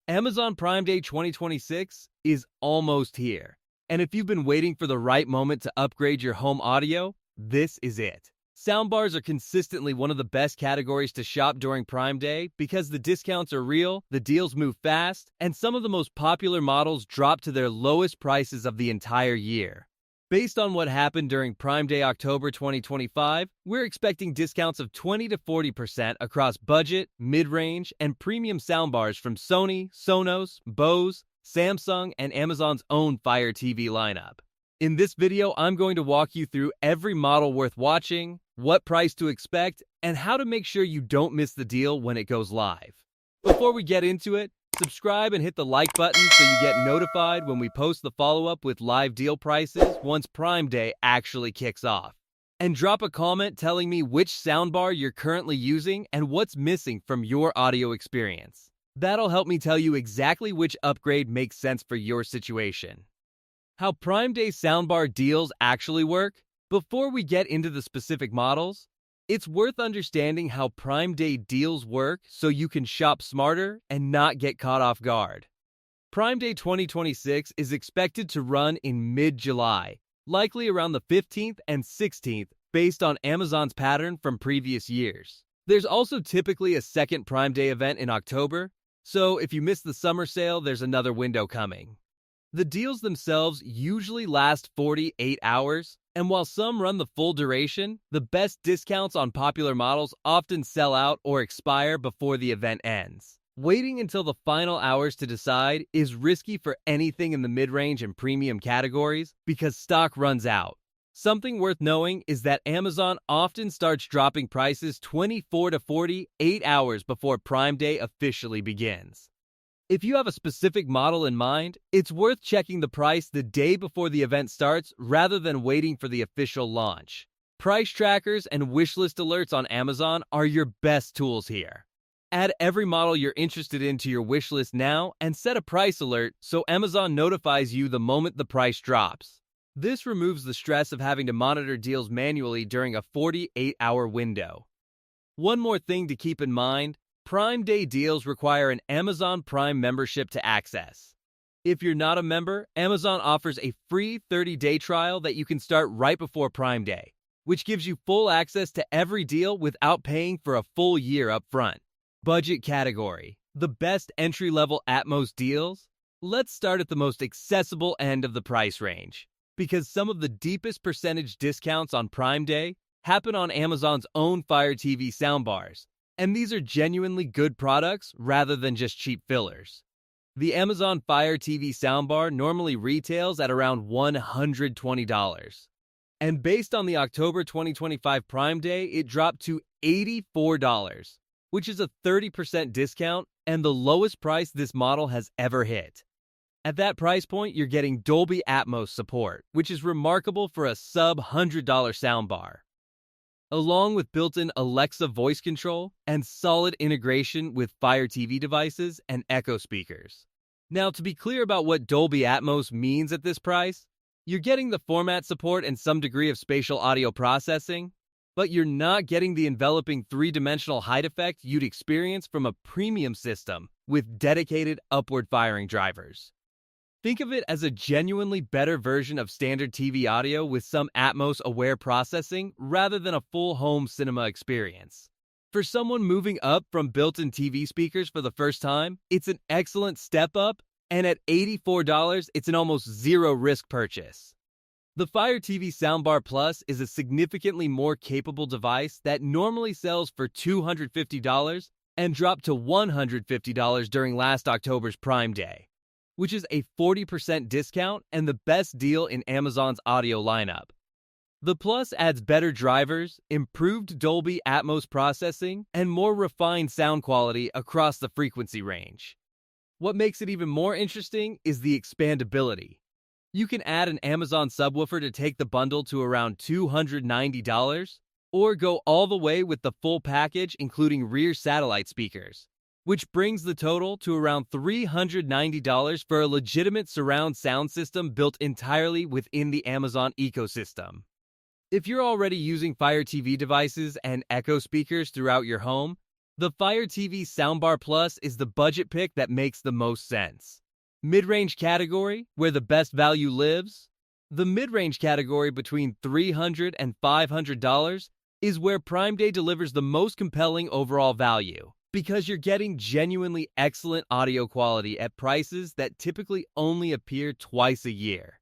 Amazon Prime Day 2026 is almost here. And if you've been waiting for the right moment to upgrade your home audio, this is it. Soundbars are consistently one of the best categories to shop during Prime Day because the discounts are real, the deals move fast, and some of the most popular models drop to their lowest prices of the entire year. Based on what happened during Prime Day October 2025, we're expecting discounts of 20 to 40% across budget, mid-range, and premium soundbars from Sony, Sonos, Bose, Samsung, and Amazon's own Fire TV lineup. In this video, I'm going to walk you through every model worth watching, what price to expect, and how to make sure you don't miss the deal when it goes live. Before we get into it, subscribe and hit the like button so you get notified when we post the follow-up with live deal prices once Prime Day actually kicks off. And drop a comment telling me which soundbar you're currently using and what's missing from your audio experience. That'll help me tell you exactly which upgrade makes sense for your situation. How Prime Day soundbar deals actually work? Before we get into the specific models, it's worth understanding how Prime Day deals work so you can shop smarter and not get caught off guard. Prime Day 2026 is expected to run in mid-July, likely around the 15th and 16th based on Amazon's pattern from previous years. There's also typically a second Prime Day event in October, so if you miss the summer sale, there's another window coming. The deals themselves usually last 48 hours, and while some run the full duration, the best discounts on popular models often sell out or expire before the event ends. Waiting until the final hours to decide is risky for anything in the mid-range and premium categories because stock runs out. Something worth knowing is that Amazon often starts dropping prices 24 to 48 hours before Prime Day officially begins. If you have a specific model in mind, it's worth checking the price the day before the event starts rather than waiting for the official launch. Price trackers and wishlist alerts on Amazon are your best tools here. Add every model you're interested in to your wishlist now and set a price alert so Amazon notifies you the moment the price drops. This removes the stress of having to monitor deals manually during a 48-hour window. One more thing to keep in mind: Prime Day deals require an Amazon Prime membership to access. If you're not a member, Amazon offers a free 30-day trial that you can start right before Prime Day, which gives you full access to every deal without paying for a full year up front. Budget category: the best entry-level Atmos deals? Let's start at the most accessible end of the price range, because some of the deepest percentage discounts on Prime Day happen on Amazon's own Fire TV soundbars. And these are genuinely good products rather than just cheap fillers. The Amazon Fire TV soundbar normally retails at around $120. And based on the October 2025 Prime Day, it dropped to $84, which is a 30% discount and the lowest price this model has ever hit. At that price point, you're getting Dolby Atmos support, which is remarkable for a sub-$100 soundbar, along with built-in Alexa voice control and solid integration with Fire TV devices and Echo speakers. Now, to be clear about what Dolby Atmos means at this price, you're getting the format support and some degree of spatial audio processing, but you're not getting the enveloping three-dimensional height effect you'd experience from a premium system with dedicated upward-firing drivers. Think of it as a genuinely better version of standard TV audio with some Atmos-aware processing rather than a full home cinema experience. For someone moving up from built-in TV speakers for the first time, it's an excellent step up, and at $84, it's an almost zero-risk purchase. The Fire TV Soundbar Plus is a significantly more capable device that normally sells for $250 and dropped to $150 during last October's Prime Day, which is a 40% discount and the best deal in Amazon's audio lineup. The Plus adds better drivers, improved Dolby Atmos processing, and more refined sound quality across the frequency range. What makes it even more interesting is the expandability. You can add an Amazon subwoofer to take the bundle to around $290, or go all the way with the full package including rear satellite speakers, which brings the total to around $390 for a legitimate surround sound system built entirely within the Amazon ecosystem. If you're already using Fire TV devices and Echo speakers throughout your home, The Fire TV Soundbar Plus is the budget pick that makes the most sense. Mid-range category, where the best value lives. The mid-range category between $300 and $500 is where Prime Day delivers the most compelling overall value, because you're getting genuinely excellent audio quality at prices that typically only appear twice a year.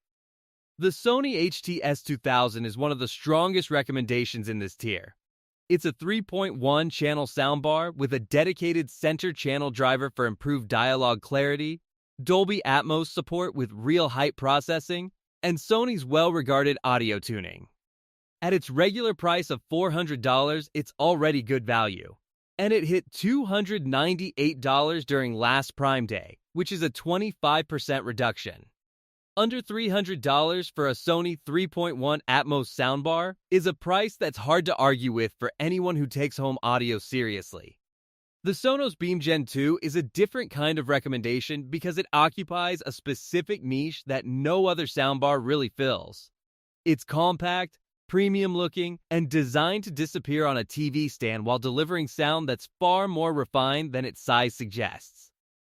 The Sony HT-S2000 is one of the strongest recommendations in this tier. It's a 3.1 channel soundbar with a dedicated center channel driver for improved dialogue clarity, Dolby Atmos support with real height processing, and Sony's well-regarded audio tuning. At its regular price of $400, it's already good value. And it hit $298 during last Prime Day, which is a 25% reduction. Under $300 for a Sony 3.1 Atmos soundbar is a price that's hard to argue with for anyone who takes home audio seriously. The Sonos Beam Gen 2 is a different kind of recommendation because it occupies a specific niche that no other soundbar really fills. It's compact, premium-looking, and designed to disappear on a TV stand while delivering sound that's far more refined than its size suggests.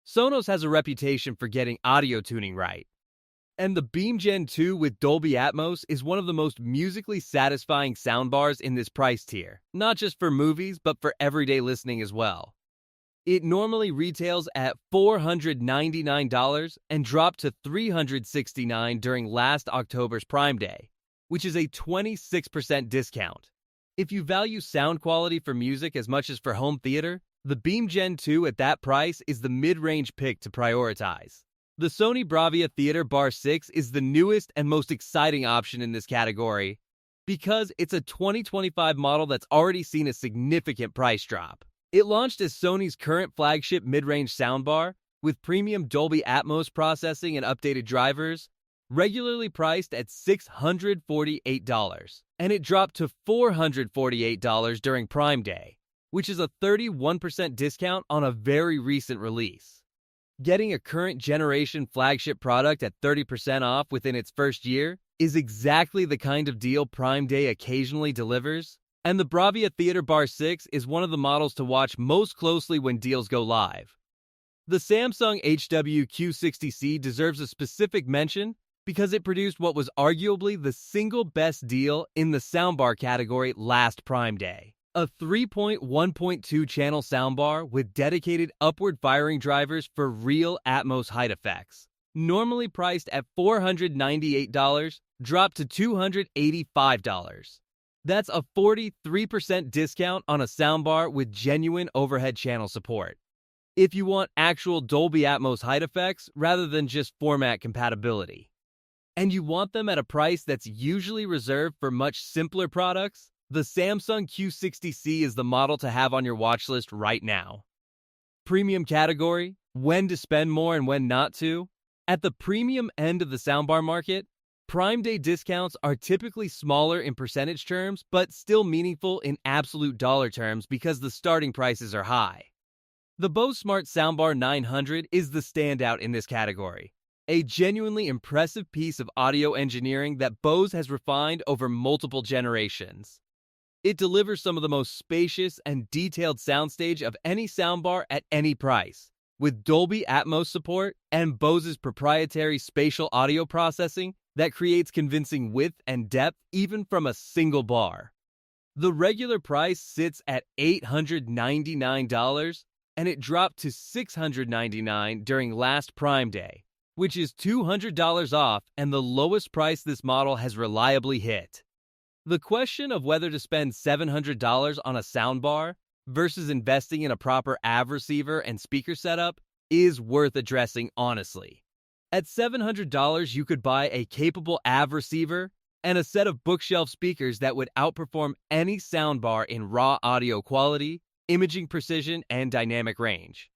Sonos has a reputation for getting audio tuning right. And the Beam Gen 2 with Dolby Atmos is one of the most musically satisfying soundbars in this price tier, not just for movies, but for everyday listening as well. It normally retails at $499 and dropped to $369 during last October's Prime Day, which is a 26% discount. If you value sound quality for music as much as for home theater, the Beam Gen 2 at that price is the mid-range pick to prioritize. The Sony Bravia Theater Bar 6 is the newest and most exciting option in this category because it's a 2025 model that's already seen a significant price drop. It launched as Sony's current flagship mid-range soundbar with premium Dolby Atmos processing and updated drivers, regularly priced at $648, and it dropped to $448 during Prime Day, which is a 31% discount on a very recent release. Getting a current generation flagship product at 30% off within its first year is exactly the kind of deal Prime Day occasionally delivers, and the Bravia Theater Bar 6 is one of the models to watch most closely when deals go live. The Samsung HW-Q60C deserves a specific mention because it produced what was arguably the single best deal in the soundbar category last Prime Day. A 3.1.2 channel soundbar with dedicated upward firing drivers for real Atmos height effects. Normally priced at $498, dropped to $285. That's a 43% discount on a soundbar with genuine overhead channel support. If you want actual Dolby Atmos height effects rather than just format compatibility. And you want them at a price that's usually reserved for much simpler products, the Samsung Q60C is the model to have on your watch list right now. Premium category, when to spend more and when not to. At the premium end of the soundbar market, Prime Day discounts are typically smaller in percentage terms, but still meaningful in absolute dollar terms because the starting prices are high. The Bose Smart Soundbar 900 is the standout in this category. A genuinely impressive piece of audio engineering that Bose has refined over multiple generations. It delivers some of the most spacious and detailed soundstage of any soundbar at any price, with Dolby Atmos support and Bose's proprietary spatial audio processing that creates convincing width and depth even from a single bar. The regular price sits at $899, and it dropped to $699 during last Prime Day, which is $200 off and the lowest price this model has reliably hit. The question of whether to spend $700 on a soundbar versus investing in a proper AV receiver and speaker setup is worth addressing honestly. At $700, you could buy a capable AV receiver and a set of bookshelf speakers that would outperform any soundbar in raw audio quality, imaging precision, and dynamic range.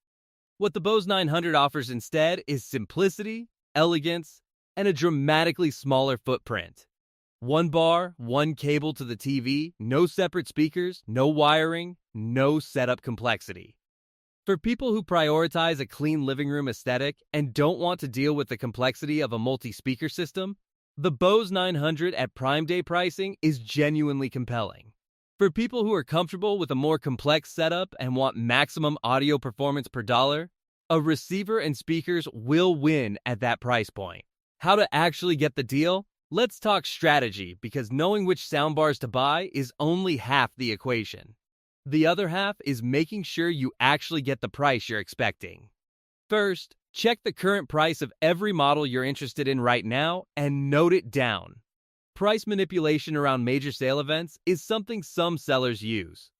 What the Bose 900 offers instead is simplicity, elegance, and a dramatically smaller footprint. One bar, one cable to the TV, no separate speakers, no wiring, no setup complexity. For people who prioritize a clean living room aesthetic and don't want to deal with the complexity of a multi-speaker system, the Bose 900 at Prime Day pricing is genuinely compelling. For people who are comfortable with a more complex setup and want maximum audio performance per dollar, a receiver and speakers will win at that price point. How to actually get the deal? Let's talk strategy, because knowing which soundbars to buy is only half the equation. The other half is making sure you actually get the price you're expecting. First, check the current price of every model you're interested in right now and note it down. Price manipulation around major sale events is something some sellers use,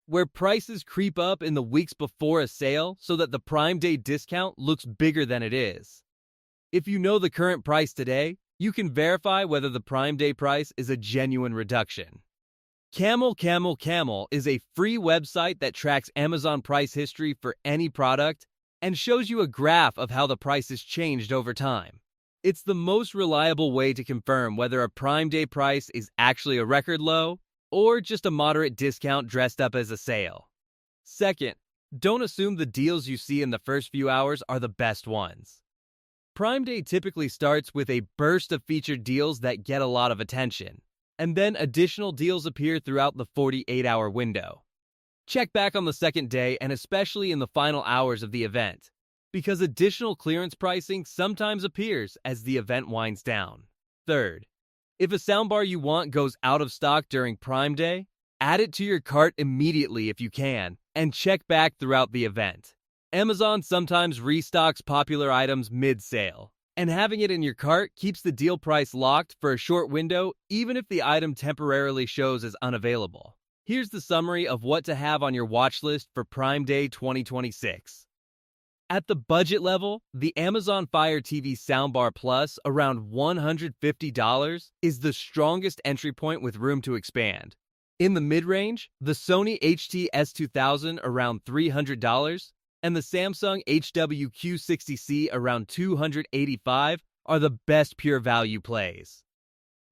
where prices creep up in the weeks before a sale so that the Prime Day discount looks bigger than it is. If you know the current price today, you can verify whether the Prime Day price is a genuine reduction. Camel is a free website that tracks Amazon price history for any product and shows you a graph of how the price has changed over time. It's the most reliable way to confirm whether a Prime Day price is actually a record low or just a moderate discount dressed up as a sale. Second, don't assume the deals you see in the first few hours are the best ones. Prime Day typically starts with a burst of featured deals that get a lot of attention, and then additional deals appear throughout the 48-hour window. Check back on the second day and especially in the final hours of the event, because additional clearance pricing sometimes appears as the event winds down. Third, if a soundbar you want goes out of stock during Prime Day, add it to your cart immediately if you can, and check back throughout the event. Amazon sometimes restocks popular items mid-sale, and having it in your cart keeps the deal price locked for a short window even if the item temporarily shows as unavailable. Here's the summary of what to have on your watch list for Prime Day 2026. At the budget level, the Amazon Fire TV Soundbar Plus, around $150, is the strongest entry point with room to expand. In the mid-range, the Sony HT-S2000 around $300 and the Samsung HWQ60C around $285 are the best pure value plays.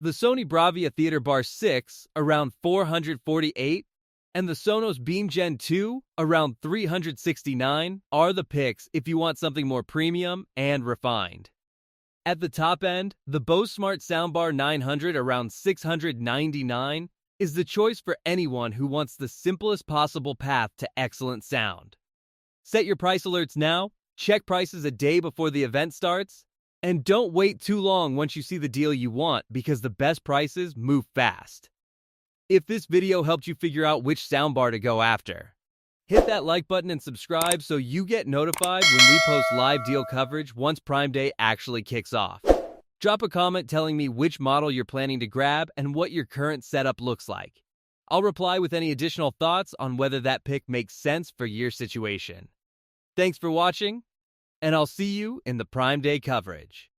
The Sony Bravia Theater Bar 6 around $448 and the Sonos Beam Gen 2 around $369 are the picks if you want something more premium and refined. At the top end, the Bose Smart Soundbar 900 around $699 is the choice for anyone who wants the simplest possible path to excellent sound. Set your price alerts now, check prices a day before the event starts, and don't wait too long once you see the deal you want, because the best prices move fast. If this video helped you figure out which soundbar to go after, hit that like button and subscribe so you get notified when we post live deal coverage once Prime Day actually kicks off. Drop a comment telling me which model you're planning to grab and what your current setup looks like. I'll reply with any additional thoughts on whether that pick makes sense for your situation. Thanks for watching, and I'll see you in the Prime Day coverage.